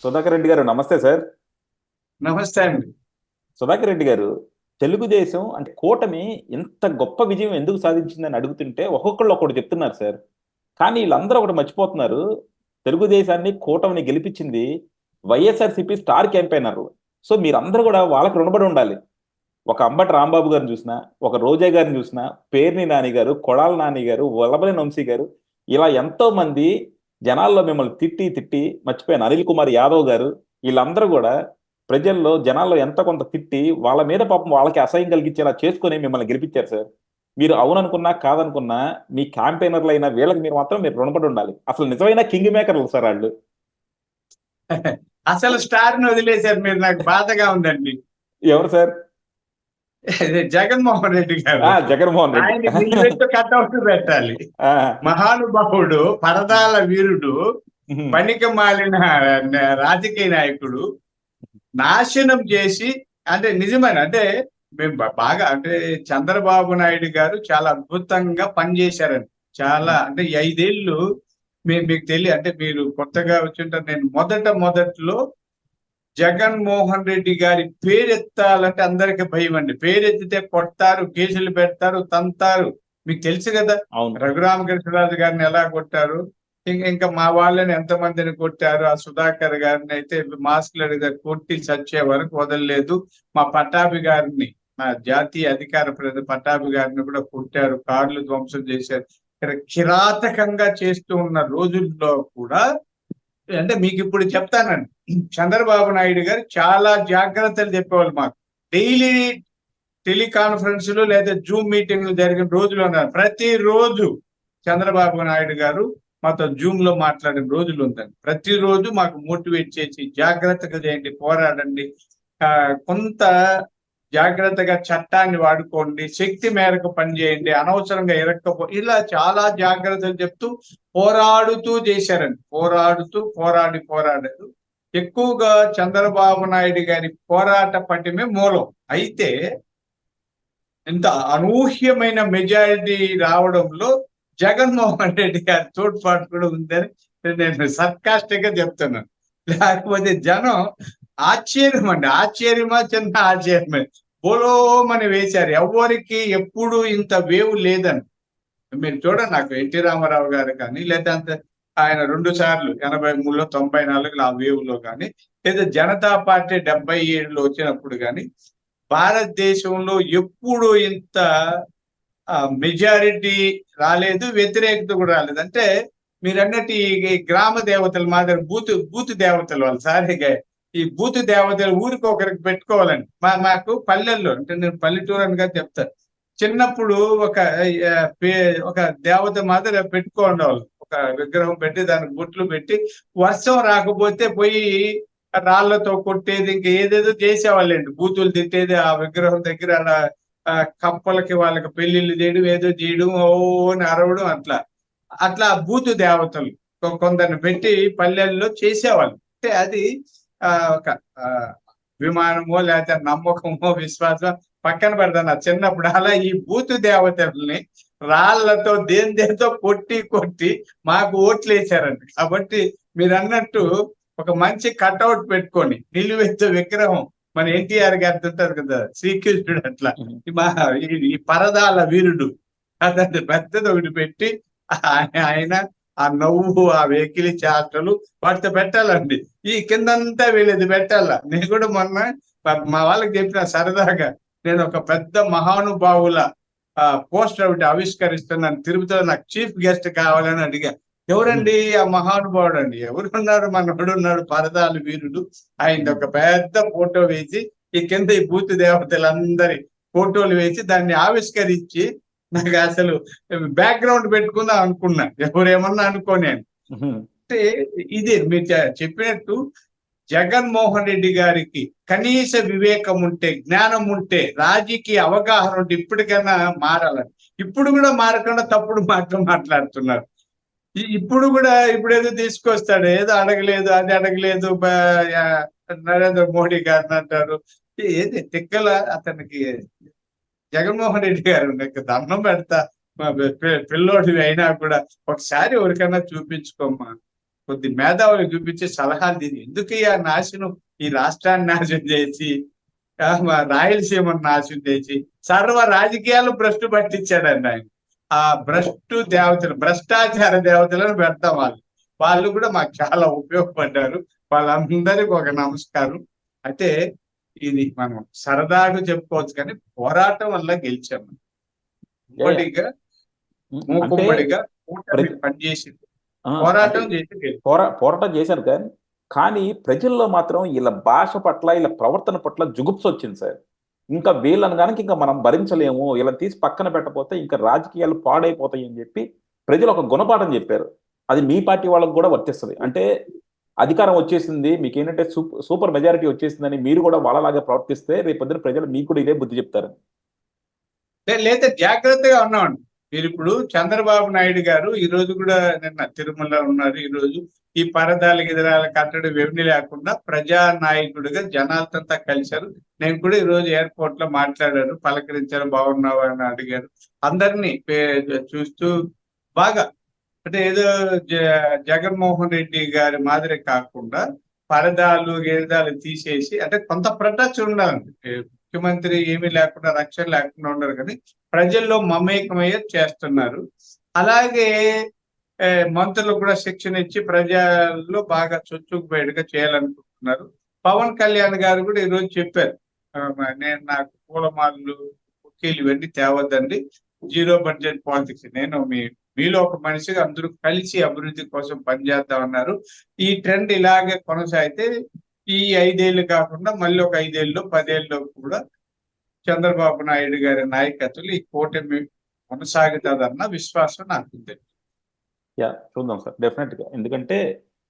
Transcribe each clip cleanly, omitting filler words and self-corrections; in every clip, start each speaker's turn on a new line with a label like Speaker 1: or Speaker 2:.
Speaker 1: సుధాకర్ రెడ్డి గారు నమస్తే సార్.
Speaker 2: నమస్తే అండి.
Speaker 1: సుధాకర్ రెడ్డి గారు, తెలుగుదేశం అంటే కూటమి ఇంత గొప్ప విజయం ఎందుకు సాధించిందని అడుగుతుంటే ఒక్కొక్కళ్ళు ఒక్కటి చెప్తున్నారు సార్. కానీ వీళ్ళందరూ ఒకటి మర్చిపోతున్నారు. తెలుగుదేశాన్ని కూటమిని గెలిపించింది వైఎస్ఆర్సీపీ స్టార్ క్యాంపెయినర్. సో మీరందరూ కూడా వాళ్ళకి రుణపడి ఉండాలి. ఒక అంబటి రాంబాబు గారిని చూసినా, ఒక రోజా గారిని చూసినా, పేర్ని నాని గారు, కొడాల నాని గారు, వల్లభనేని వంశీ గారు, ఇలా ఎంతో మంది జనాల్లో మిమ్మల్ని తిట్టి తిట్టి మర్చిపోయాను. అనిల్ కుమార్ యాదవ్ గారు, వీళ్ళందరూ కూడా ప్రజల్లో జనాల్లో ఎంత కొంత తిట్టి వాళ్ళ మీద పాపం వాళ్ళకి అసహ్యం కలిగించేలా చేసుకొని మిమ్మల్ని గెలిపించారు సార్. మీరు అవుననుకున్నా కాదనుకున్నా మీ క్యాంపెయినర్లు అయినా వీళ్ళకి మీరు రుణపడి ఉండాలి. అసలు నిజమైన కింగ్ మేకర్లు సార్ వాళ్ళు.
Speaker 2: అసలు స్టార్ ని వదిలేశారు మీరు. నాకు బాధగా ఉందండి.
Speaker 1: ఎవరు సార్?
Speaker 2: జగన్మోహన్ రెడ్డి గారు.
Speaker 1: జగన్మోహన్ రెడ్డి.
Speaker 2: ఆయన నిలబెట్టు కట్అవుట్ పెట్టాలి. మహానుభావుడు, పరదాల వీరుడు, పనికి మాలిన రాజకీయ నాయకుడు నాశనం చేసి, అంటే నిజమైన అంటే మేము బాగా అంటే చంద్రబాబు నాయుడు గారు చాలా అద్భుతంగా పనిచేశారండి. చాలా అంటే 5 ఏళ్ళు మీకు తెలియ అంటే మీరు కొత్తగా వచ్చింటారు. నేను మొదట్లో జగన్మోహన్ రెడ్డి గారి పేరెత్తాలంటే అందరికి భయం అండి. పేరెత్తితే కొడతారు, కేసులు పెడతారు, తంతారు. మీకు తెలుసు కదా, రఘురామకృష్ణరాజు గారిని ఎలా కొట్టారు, ఇంకా మా వాళ్ళని ఎంతమందిని కొట్టారు. ఆ సుధాకర్ గారిని అయితే మాస్కులు అడిగితే కొట్టి చచ్చే వరకు వదలలేదు. మా పట్టాభి గారిని, మా జాతీయ అధికార ప్రతినిధి పట్టాభి గారిని కూడా కొట్టారు, కార్లు ధ్వంసం చేశారు. కిరాతకంగా చేస్తూ ఉన్న రోజుల్లో కూడా అంటే మీకు ఇప్పుడు చెప్తానండి, చంద్రబాబు నాయుడు గారు చాలా జాగ్రత్తలు చెప్పేవాళ్ళు మాకు. డైలీ టెలికాన్ఫరెన్స్లు లేదా జూమ్ మీటింగ్లు జరిగిన రోజులు ఉన్నారు. ప్రతిరోజు చంద్రబాబు నాయుడు గారు మాతో జూమ్ లో మాట్లాడిన రోజులు ఉందండి. ప్రతిరోజు మాకు మోటివేట్ చేసి జాగ్రత్తగా చేయండి, పోరాడండి, కొంత జాగ్రత్తగా చట్టాన్ని వాడుకోండి, శక్తి మేరకు పనిచేయండి, అనవసరంగా ఇలా చాలా జాగ్రత్తలు చెప్తూ పోరాడుతూ చేశారండి. పోరాడారు. ఎక్కువగా చంద్రబాబు నాయుడు గారి పోరాట పటిమే మూలం. అయితే ఇంత అనూహ్యమైన మెజారిటీ రావడంలో జగన్మోహన్ రెడ్డి గారి తోడ్పాటు కూడా ఉందని నేను సర్కాస్టిక్ గా చెప్తున్నాను. లేకపోతే జనం ఆశ్చర్యమా చిన్న ఆశ్చర్యమే బోలోమని వేశారు. ఎవరికి ఎప్పుడు ఇంత వేవ్ లేదని. మీరు చూడండి, నాకు ఎన్టీ రామారావు గారు కానీ, లేదా ఆయన 2 సార్లు 83లో 94లో ఆ వేవ్ లో కానీ, లేదా జనతా పార్టీ 77లో వచ్చినప్పుడు కానీ భారతదేశంలో ఎప్పుడు ఇంత మెజారిటీ రాలేదు, వ్యతిరేకత కూడా రాలేదు. అంటే మీరు అన్నట్టు ఈ గ్రామ దేవతలు మాదిరి బూతు దేవతలు వాళ్ళు. సారీగా ఈ బూతు దేవతలు ఊరికి ఒకరికి పెట్టుకోవాలండి. మాకు పల్లెల్లో, అంటే నేను పల్లెటూరు అనగా చెప్తాను, చిన్నప్పుడు ఒక దేవత మాదిరి పెట్టుకోండి వాళ్ళు. ఒక విగ్రహం పెట్టి దానికి బొట్లు పెట్టి వర్షం రాకపోతే పోయి రాళ్లతో కొట్టేది, ఇంకా ఏదేదో చేసేవాళ్ళండి. బూతులు తిట్టేది ఆ విగ్రహం దగ్గర, కప్పలకి వాళ్ళకి పెళ్లిళ్ళు చేయడం, ఏదో చేయడం, ఓ అని అరవడం, అట్లా బూతు దేవతలు కొందరిని పెట్టి పల్లెల్లో చేసేవాళ్ళు. అంటే అది ఒక విమానమో లేకపోతే నమ్మకమో విశ్వాసం పక్కన పెడతాను. చిన్నప్పుడు అలా ఈ బూతు దేవతల్ని రాళ్లతో దేంతో కొట్టి మాకు ఓట్లు వేసారండి. కాబట్టి మీరు అన్నట్టు ఒక మంచి కట్అవుట్ పెట్టుకొని నిలువెత్తు విగ్రహం, మన ఎన్టీఆర్ గారితో ఉంటారు కదా శ్రీకృష్ణుడు, అట్లా ఈ పరదాల వీరుడు అతన్ని పెద్దది ఒకటి పెట్టి ఆయన ఆ నవ్వు, ఆ వెకిలి చేష్టలు వాటితో పెట్టాలండి. ఈ కిందంతా వీళ్ళది పెట్టాల. నేను కూడా మొన్న మా వాళ్ళకి చెప్పిన సరదాగా, నేను ఒక పెద్ద మహానుభావుల పోస్టర్ ఒకటి ఆవిష్కరిస్తున్నాను తిరుపతిలో, నాకు చీఫ్ గెస్ట్ కావాలని అడిగా. ఎవరండి ఆ మహానుభావుడు అండి? ఎవరున్నారు? మనోడు ఉన్నాడు, పరదాలు వీరుడు. ఆయన ఒక పెద్ద ఫోటో వేసి ఈ కింద ఈ బూతు దేవతలందరి ఫోటోలు వేసి దాన్ని ఆవిష్కరించి, నాకు అసలు బ్యాక్గ్రౌండ్ పెట్టుకుందాం అనుకున్నా, ఎవరేమన్నా అనుకోనేను. అంటే ఇది మీరు చెప్పినట్టు జగన్మోహన్ రెడ్డి గారికి కనీస వివేకం ఉంటే, జ్ఞానం ఉంటే, రాజకీయ అవగాహన ఉంటే ఇప్పటికైనా మారాలని. ఇప్పుడు కూడా మారకుండా తప్పుడు మాట్లాడుతున్నారు. ఇప్పుడు ఏదో తీసుకొస్తాడు, ఏదో అడగలేదు, అది అడగలేదు, నరేంద్ర మోడీ గారిని అంటారు. ఏది తిక్కల అతనికి. జగన్మోహన్ రెడ్డి గారు దండం పెడతా, పిల్లోడివి అయినా కూడా ఒకసారి ఎవరికైనా చూపించుకోమ్మా. కొద్ది మేధావులు చూపించి సలహాలు దీని ఎందుకు ఈ నాశనం, ఈ రాష్ట్రాన్ని నాశనం చేసి మా రాయలసీమను నాశనం చేసి సర్వ రాజకీయాలు భ్రష్టు పట్టించాడండి ఆయన. ఆ భ్రష్టాచార దేవతలను పెడతాం వాళ్ళు కూడా మాకు చాలా ఉపయోగపడ్డారు. వాళ్ళందరికీ ఒక నమస్కారం. అయితే ఇది మనం సరదాగా చెప్పుకోవచ్చు, కానీ పోరాటం వల్ల గెలిచాము. ఉమ్మడిగా
Speaker 1: అంటే
Speaker 2: మూకుమ్మడిగా కూటమి పనిచేసింది, పోరాటం చేసి గెలిచాం.
Speaker 1: పోరాటం చేశారు కానీ ప్రజల్లో మాత్రం వీళ్ళ భాష పట్ల వీళ్ళ ప్రవర్తన పట్ల జుగుప్స వచ్చింది సార్. ఇంకా వీళ్ళని కనుక ఇంకా మనం భరించలేము, వీళ్ళని తీసి పక్కన పెట్టకపోతే ఇంకా రాజకీయాలు పాడైపోతాయి అని చెప్పి ప్రజలు ఒక గుణపాఠం చెప్పారు. అది మీ పార్టీ వాళ్ళకు కూడా వర్తిస్తుంది. అంటే అధికారం వచ్చేసింది, మీకు ఏంటంటే సూపర్ మెజారిటీ వచ్చేసిందని మీరు కూడా వాళ్ళలాగా ప్రవర్తిస్తే రేపొద్దున ప్రజలు మీకు కూడా ఇదే బుద్ధి చెప్తారు.
Speaker 2: లేదా జాగ్రత్తగా ఉన్నామండి. మీరు ఇప్పుడు చంద్రబాబు నాయుడు గారు ఈ రోజు కూడా నిన్న తిరుమల ఉన్నారు. ఈ రోజు ఈ పరదాలు గిదరాలు కట్టడం ఇవన్నీ లేకుండా ప్రజా నాయకుడిగా జనాలతో కలిశారు. నేను కూడా ఈ రోజు ఎయిర్పోర్ట్ లో మాట్లాడారు, పలకరించారు, బాగున్నావా అని అడిగారు. అందరినీ చూస్తూ బాగా, అంటే ఏదో జగన్మోహన్ రెడ్డి గారి మాదిరి కాకుండా పరదాలు గేదాలు తీసేసి, అంటే కొంత ప్రొటెక్షన్ ఉండాలండి. ముఖ్యమంత్రి ఏమీ లేకుండా రక్షణ లేకుండా ఉండరు, కానీ ప్రజల్లో మమేకమయ్యే చేస్తున్నారు. అలాగే మంత్రులకు కూడా శిక్షణ ఇచ్చి ప్రజల్లో బాగా చొచ్చుకుపోయేట్టుగా చేయాలనుకుంటున్నారు. పవన్ కళ్యాణ్ గారు కూడా ఈరోజు చెప్పారు, నేను నాకు పూలమాలలు కుక్కీలు ఇవన్నీ తేవద్దండి, జీరో బడ్జెట్ పాలిటిక్స్, నేను మీలో ఒక మనిషిగా అందరూ కలిసి అభివృద్ధి కోసం పనిచేద్దామన్నారు. ఈ ట్రెండ్ ఇలాగే కొనసాగితే ఈ 5 ఏళ్ళు కాకుండా మళ్ళీ ఒక 5 ఏళ్ళు 10 ఏళ్ళలో కూడా చంద్రబాబు నాయుడు గారి నాయకత్వంలో ఈ కూటమి కొనసాగుతుందన్న విశ్వాసం నాకు ఉంది.
Speaker 1: చూద్దాం సార్, డెఫినెట్ గా. ఎందుకంటే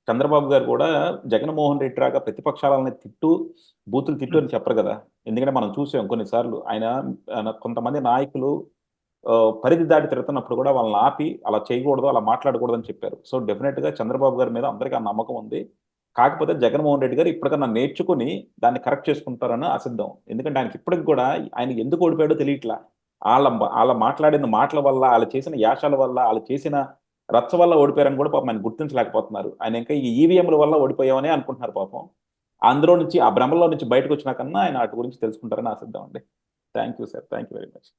Speaker 1: చంద్రబాబు గారు కూడా జగన్మోహన్ రెడ్డి రాగా ప్రతిపక్షాలని బూతులు తిట్టు అని చెప్పరు కదా. ఎందుకంటే మనం చూసాం కొన్నిసార్లు ఆయన కొంతమంది నాయకులు పరిధి దాటి తిరుగుతున్నప్పుడు కూడా వాళ్ళని ఆపి అలా చేయకూడదు, అలా మాట్లాడకూడదు అని చెప్పారు. సో డెఫినెట్ గా చంద్రబాబు గారి మీద అందరికీ ఆ నమ్మకం ఉంది. కాకపోతే జగన్మోహన్ రెడ్డి గారు ఇప్పటికన్నా నేర్చుకుని దాన్ని కరెక్ట్ చేసుకుంటారని ఆశిద్దాం. ఎందుకంటే ఆయనకి ఇప్పటికి కూడా ఆయన ఎందుకు ఓడిపోయాడో తెలియట్లా. వాళ్ళ మాట్లాడిన మాటల వల్ల, వాళ్ళు చేసిన యాశాల వల్ల, వాళ్ళు చేసిన రచ్చ వల్ల ఓడిపోయారని కూడా పాపం ఆయన గుర్తించలేకపోతున్నారు. ఆయన ఇంకా ఈ ఈవీఎంల వల్ల ఓడిపోయామని అనుకుంటున్నారు పాపం. అందులో నుంచి, ఆ భ్రమలో నుంచి బయటకు వచ్చినాకన్నా ఆయన వాటి గురించి తెలుసుకుంటారని ఆశిద్దాం అండి. Thank you sir, thank you very much.